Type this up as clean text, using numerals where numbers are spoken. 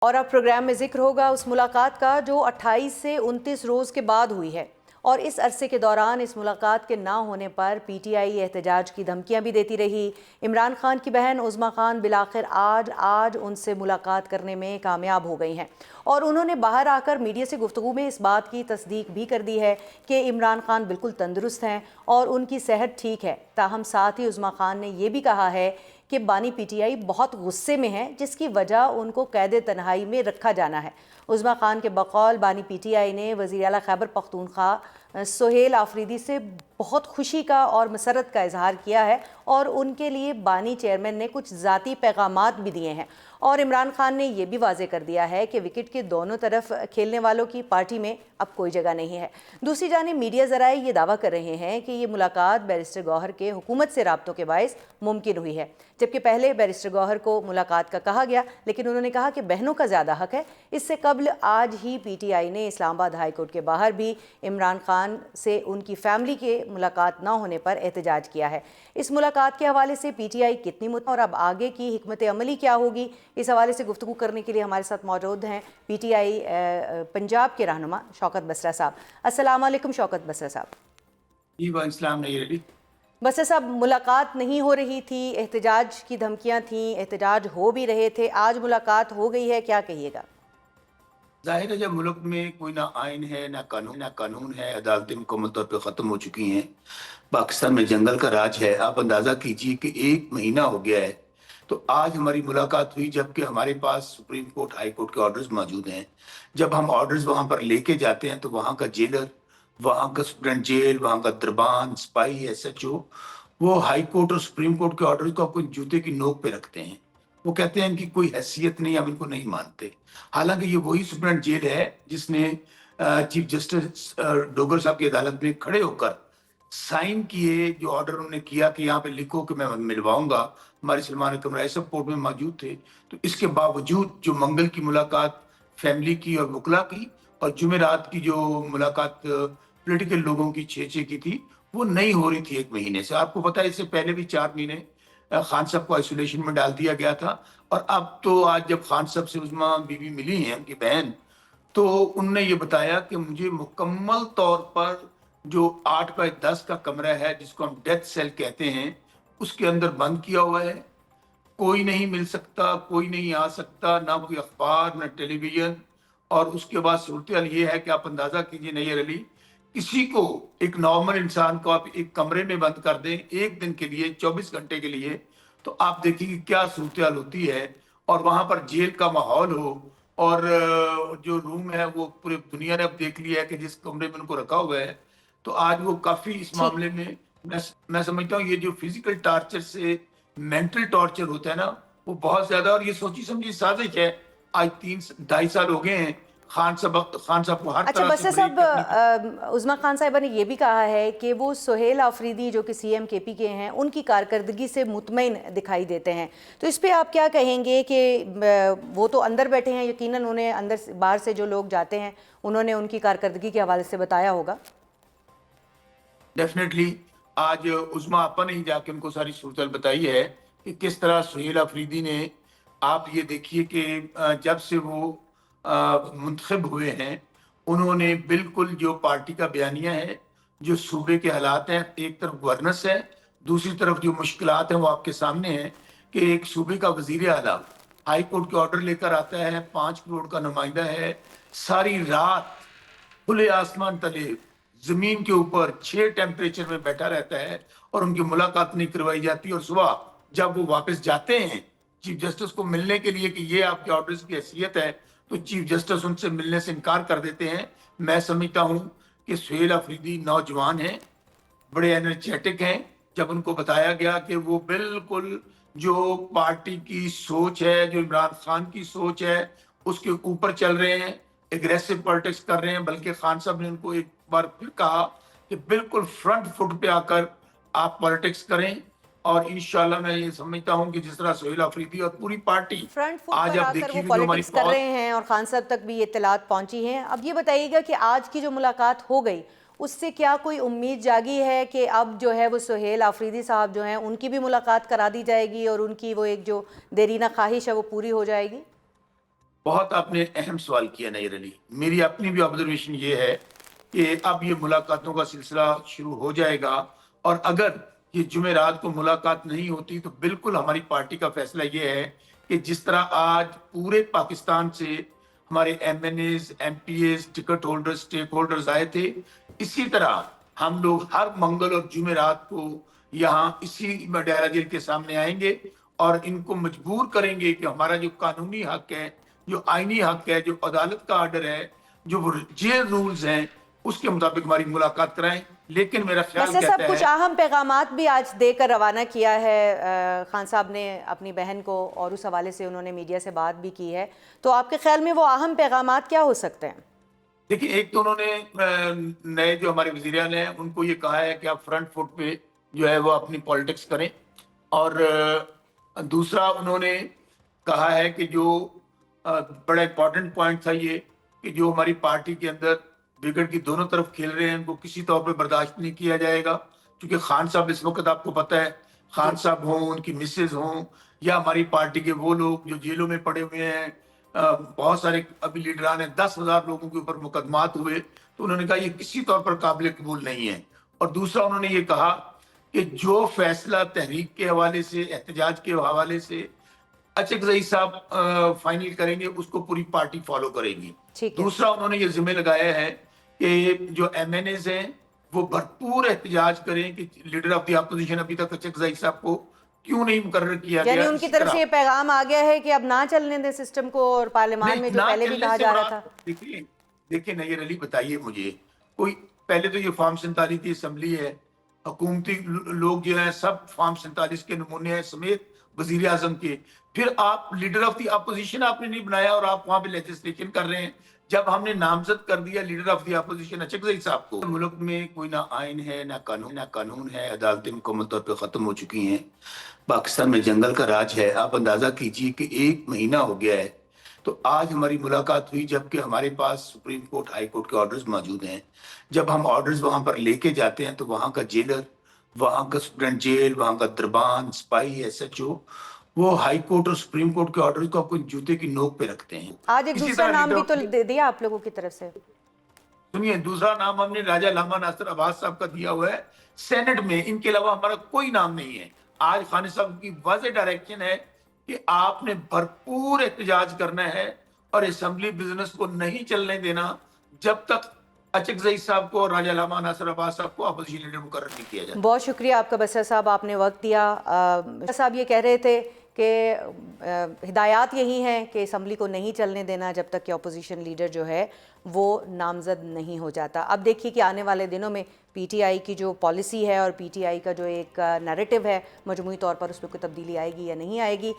اور اب پروگرام میں ذکر ہوگا اس ملاقات کا جو 28 سے 29 روز کے بعد ہوئی ہے، اور اس عرصے کے دوران اس ملاقات کے نہ ہونے پر پی ٹی آئی احتجاج کی دھمکیاں بھی دیتی رہی۔ عمران خان کی بہن عظمیٰ خان بالآخر آج ان سے ملاقات کرنے میں کامیاب ہو گئی ہیں، اور انہوں نے باہر آ کر میڈیا سے گفتگو میں اس بات کی تصدیق بھی کر دی ہے کہ عمران خان بالکل تندرست ہیں اور ان کی صحت ٹھیک ہے۔ تاہم ساتھ ہی عظمیٰ خان نے یہ بھی کہا ہے کہ بانی پی ٹی آئی بہت غصے میں ہیں، جس کی وجہ ان کو قید تنہائی میں رکھا جانا ہے۔ عظمیٰ خان کے بقول بانی پی ٹی آئی نے وزیر اعلیٰ خیبر پختونخوا سہیل آفریدی سے بہت خوشی کا اور مسرت کا اظہار کیا ہے، اور ان کے لیے بانی چیئرمین نے کچھ ذاتی پیغامات بھی دیے ہیں، اور عمران خان نے یہ بھی واضح کر دیا ہے کہ وکٹ کے دونوں طرف کھیلنے والوں کی پارٹی میں اب کوئی جگہ نہیں ہے۔ دوسری جانب میڈیا ذرائع یہ دعویٰ کر رہے ہیں کہ یہ ملاقات بیرسٹر گوہر کے حکومت سے رابطوں کے باعث ممکن ہوئی ہے، جبکہ پہلے بیرسٹر گوہر کو ملاقات کا کہا گیا، لیکن انہوں نے کہا کہ بہنوں کا زیادہ حق ہے۔ اس سے قبل آج ہی پی ٹی آئی نے اسلام آباد ہائی کورٹ کے باہر بھی عمران خان سے ان کی فیملی کے ملاقات نہ ہونے پر احتجاج کیا ہے۔ اس ملاقات کے حوالے سے پی ٹی آئی کتنی اور اب آگے کی حکمت عملی کیا ہوگی، اس حوالے سے گفتگو کرنے کے لیے ہمارے ساتھ موجود ہیں پی ٹی آئی پنجاب کے رہنما شوکت بسرا صاحب۔ السلام علیکم شوکت بسرا صاحب۔ جی السلام علیکم۔ بسرا صاحب، ملاقات نہیں ہو رہی تھی، احتجاج کی دھمکیاں تھیں، احتجاج ہو بھی رہے تھے، آج ملاقات ہو گئی ہے، کیا کہیے گا؟ ظاہر ہے جب ملک میں کوئی نہ آئین ہے نہ قانون ہے، عدالتیں مکمل طور پہ ختم ہو چکی ہیں، پاکستان میں جنگل کا راج ہے۔ آپ اندازہ کیجئے کہ 1 مہینہ ہو گیا ہے، تو آج ہماری ملاقات ہوئی جبکہ ہمارے پاس سپریم کورٹ ہائی کورٹ کے آرڈرز موجود ہیں۔ جب ہم آرڈرز وہاں پر لے کے جاتے ہیں تو وہاں کا جیلر، وہاں کا سپرنٹ جیل، وہاں کا دربان، سپاہی، ایس ایچ او، وہ ہائی کورٹ اور سپریم کورٹ کے آرڈرز کو اپنے جوتے کی نوک پہ رکھتے ہیں۔ وہ کہتے ہیں ان کی کوئی حیثیت نہیں، ہم ان کو نہیں مانتے۔ حالانکہ یہ وہی سپرنٹ جیل ہے جس نے چیف جسٹس ڈوگر صاحب کی عدالت میں کھڑے ہو کر سائن کیے، جو آرڈر انہوں نے کیا کہ یہاں پہ لکھو کہ میں ملواؤں گا۔ ہمارے سلمان اکرم رائے صاحب کورٹ میں موجود تھے، تو اس کے باوجود جو منگل کی ملاقات فیملی کی اور وکلا کی، اور جمعرات کی جو ملاقات پولیٹیکل لوگوں کی 6 کی تھی، وہ نہیں ہو رہی تھی 1 مہینے سے۔ آپ کو پتا ہے اس سے پہلے بھی 4 مہینے خان صاحب کو آئسولیشن میں ڈال دیا گیا تھا، اور اب تو آج جب خان صاحب سے عظمیٰ بیوی ملی ہیں، ان کی بہن، تو انہوں نے یہ بتایا کہ مجھے مکمل طور پر جو 8x10 کا کمرہ ہے جس کو ہم ڈیتھ سیل کہتے ہیں، اس کے اندر بند کیا ہوا ہے۔ کوئی نہیں مل سکتا، کوئی نہیں آ سکتا، نہ کوئی اخبار نہ ٹیلی ویژن۔ اور اس کے بعد صورتحال یہ ہے کہ آپ اندازہ کیجئے نیئر علی، کسی کو، ایک نارمل انسان کو آپ ایک کمرے میں بند کر دیں 1 دن کے لیے، 24 گھنٹے کے لیے، تو آپ دیکھیں کہ کیا صورتحال ہوتی ہے۔ اور وہاں پر جیل کا ماحول ہو، اور جو روم ہے وہ پورے دنیا نے اب دیکھ لیا ہے کہ جس کمرے میں ان کو رکھا ہوا ہے، تو آج وہ کافی اس معاملے میں میں سمجھتا ہوں یہ جو فزیکل ٹارچر سے مینٹل ٹارچر ہوتا ہے نا، وہ بہت زیادہ، اور یہ سوچی سمجھی سازش ہے۔ آج 3-2.5 سال ہو گئے ہیں، خان صاحب کو ہر اچھا طرح سے بسرا بریک صاحب، کرنے کی۔ عظمیٰ خان صاحبہ نے یہ بھی کہا ہے کہ وہ سہیل آفریدی جو کہ سی ایم کے پی کے ہیں، ان کی کارکردگی سے مطمئن دکھائی دیتے ہیں، تو اس پہ آپ کیا کہیں گے کہ وہ تو اندر بیٹھے ہیں، یقیناً انہیں اندر باہر سے جو لوگ جاتے ہیں انہوں نے ان کی کارکردگی کے حوالے سے بتایا ہوگا؟ ڈیفینیٹلی آج عظمیٰ آپا نے ہی جا کے ان کو ساری صورتحال بتائی ہے کہ کس طرح سہیل آفریدی نے، آپ یہ دیکھیے کہ جب سے وہ منتخب ہوئے ہیں، انہوں نے بالکل جو پارٹی کا بیانیہ ہے، جو صوبے کے حالات ہیں، ایک طرف گورننس ہے، دوسری طرف جو مشکلات ہیں وہ آپ کے سامنے ہیں کہ ایک صوبے کا وزیر اعلیٰ ہائی کورٹ کے آرڈر لے کر آتا ہے، 5 کروڑ کا نمائندہ ہے، ساری رات کھلے آسمان تلے زمین کے اوپر 6 ٹیمپریچر میں بیٹھا رہتا ہے، اور ان کی ملاقات نہیں کروائی جاتی، اور صبح جب وہ واپس جاتے ہیں چیف جسٹس کو ملنے کے لیے کہ یہ آپ کے آرڈرز کی حیثیت ہے، تو چیف جسٹس ان سے ملنے سے انکار کر دیتے ہیں۔ میں سمجھتا ہوں کہ سہیل آفریدی نوجوان ہیں، بڑے انرجیٹک ہیں۔ جب ان کو بتایا گیا کہ وہ بالکل جو پارٹی کی سوچ ہے، جو عمران خان کی سوچ ہے، اس کے اوپر چل رہے ہیں، اگریسو پالیٹکس کر رہے ہیں، بلکہ خان صاحب نے ان کو ایک بار پھر کہا کہ بالکل فرنٹ فٹ پہ آ کر آپ پالیٹکس کریں۔ اور انشاءاللہ میں یہ سمجھتا ہوں کہ جس طرح سہیل آفریدی اور پوری پارٹی فرنٹ فٹ آج پر آ آپ کر وہ دیکھیے کہ جو ہماری پالیٹکس کر رہے ہیں، اور خان صاحب تک بھی یہ اطلاعات پہنچی ہیں۔ اب یہ بتائیے گا کہ آج کی جو ملاقات ہو گئی، اس سے کیا کوئی امید جاگی ہے کہ اب جو ہے وہ سہیل آفریدی صاحب جو ہیں ان کی بھی ملاقات کرا دی جائے گی، اور ان کی وہ ایک جو دیرینہ خواہش ہے وہ پوری ہو جائے گی؟ بہت آپ نے اہم سوال کیا نیر علی. میری اپنی بھی آبزرویشن یہ ہے کہ اب یہ ملاقاتوں کا سلسلہ شروع ہو جائے گا، اور اگر یہ جمعرات کو ملاقات نہیں ہوتی تو بالکل ہماری پارٹی کا فیصلہ یہ ہے کہ جس طرح آج پورے پاکستان سے ہمارے MNAs, MPAs, ticket holder, stakeholders آئے تھے، اسی طرح ہم لوگ ہر منگل اور جمعرات کو یہاں اسی ڈیرہ جیل کے سامنے آئیں گے اور ان کو مجبور کریں گے کہ ہمارا جو قانونی حق ہے، جو آئینی حق ہے، جو عدالت کا آرڈر ہے، جو جیل رولز ہیں، اس کے مطابق ہماری ملاقات کرائیں. لیکن میرا خیال ویسے سب کہتا کچھ ہے اہم پیغامات بھی آج دے کر روانہ کیا ہے خان صاحب نے اپنی بہن کو، اور اس حوالے سے انہوں نے میڈیا سے بات بھی کی ہے، تو آپ کے خیال میں وہ اہم پیغامات کیا ہو سکتے ہیں؟ دیکھیں، ایک تو انہوں نے نئے جو ہمارے وزیراعظم ہیں ان کو یہ کہا ہے کہ آپ فرنٹ فٹ پہ جو ہے وہ اپنی پالیٹکس کریں، اور دوسرا انہوں نے کہا ہے کہ جو بڑا امپورٹنٹ پوائنٹ تھا یہ کہ جو ہماری پارٹی کے اندر بگڑ کی دونوں طرف کھیل رہے ہیں ان کو کسی طور پہ برداشت نہیں کیا جائے گا. کیونکہ خان صاحب اس وقت آپ کو پتہ ہے، خان صاحب ہوں، ان کی مسز ہوں، یا ہماری پارٹی کے وہ لوگ جو جیلوں میں پڑے ہوئے ہیں، بہت سارے ابھی لیڈران ہیں، 10,000 لوگوں کے اوپر مقدمات ہوئے، تو انہوں نے کہا یہ کسی طور پر قابل قبول نہیں ہے. اور دوسرا انہوں نے یہ کہا کہ جو فیصلہ تحریک کے حوالے سے، احتجاج کے حوالے سے اچکزئی صاحب فائنل کریں گے، اس کو پوری پارٹی فالو کرے گی. ٹھیک ہے. دوسرا انہوں نے یہ ذمہ لگایا ہے کہ جو ایم این ایز ہیں وہ بھرپور احتجاج کریں کہ لیڈر آف دی اپوزیشن ابھی تک اچکزئی صاحب کو کیوں نہیں مقرر کیا گیا. یعنی ان کی اسی طرف طرح سے یہ پیغام آ گیا ہے کہ اب نہ چلنے دیں سسٹم کو، اور پارلیمان میں جو نہ پہلے بھی چلنے کہا سے جا رہا مراد، تھا. دیکھیں نیر علی، بتائیے مجھے، کوئی پہلے تو یہ فارم 47 کی اسمبلی ہے، حکومتی لوگ جو ہیں سب فارم 47 کے نمونے ہیں سمیت وزیر اعظم کے، پھر آپ لیڈر آف دی اپوزیشن آپ نے نہیں بنایا اور آپ وہاں پہ لیجسلیشن کر رہے ہیں. جب ہم نے نامزد کر دیا leader of the opposition Achakzai صاحب کو، ملک میں کوئی نہ آئین ہے، نہ قانون ہے، عدالتیں مکمل طور پہ ختم ہو چکی ہیں، پاکستان میں جنگل کا راج ہے. آپ اندازہ کیجئے کہ 1 مہینہ ہو گیا ہے. تو آج ہماری ملاقات ہوئی جبکہ ہمارے پاس سپریم کورٹ، ہائی کورٹ کے آرڈرز موجود ہیں. جب ہم آرڈرز وہاں پر لے کے جاتے ہیں تو وہاں کا جیلر، وہاں کا سپرنٹ جیل، وہاں کا دربان، سپاہی، ایس ایچ او، وہ ہائی کورٹ اور سپریم کورٹ کے آرڈرز کو آپ کو جوتے کی نوک پہ رکھتے ہیں. آج ایک اسی دوسرا طرح نام بھی تو دے دیا آپ لوگوں کی طرف سے. سنیے، دوسرا نام ہم نے راجہ لاما ناصر عباس صاحب کا دیا ہوا ہے سینٹ میں. ان کے علاوہ ہمارا کوئی نام نہیں ہے. آج خان صاحب کی واضح ڈائریکشن ہے کہ آپ نے بھرپور احتجاج کرنا ہے اور اسمبلی بزنس کو نہیں چلنے دینا جب تک اچکزئی صاحب کو اور راجہ لاما ناصر عباس صاحب کو اپوزیشن لیڈر مقرر نہیں کیا جاتا. بہت شکریہ آپ کا بصیر صاحب، آپ نے وقت دیا. بصیر صاحب یہ کہہ رہے تھے کہ ہدایات یہی ہیں کہ اسمبلی کو نہیں چلنے دینا جب تک کہ اپوزیشن لیڈر جو ہے وہ نامزد نہیں ہو جاتا. اب دیکھیے کہ آنے والے دنوں میں پی ٹی آئی کی جو پالیسی ہے اور پی ٹی آئی کا جو ایک نیریٹو ہے مجموعی طور پر، اس پہ کوئی تبدیلی آئے گی یا نہیں آئے گی.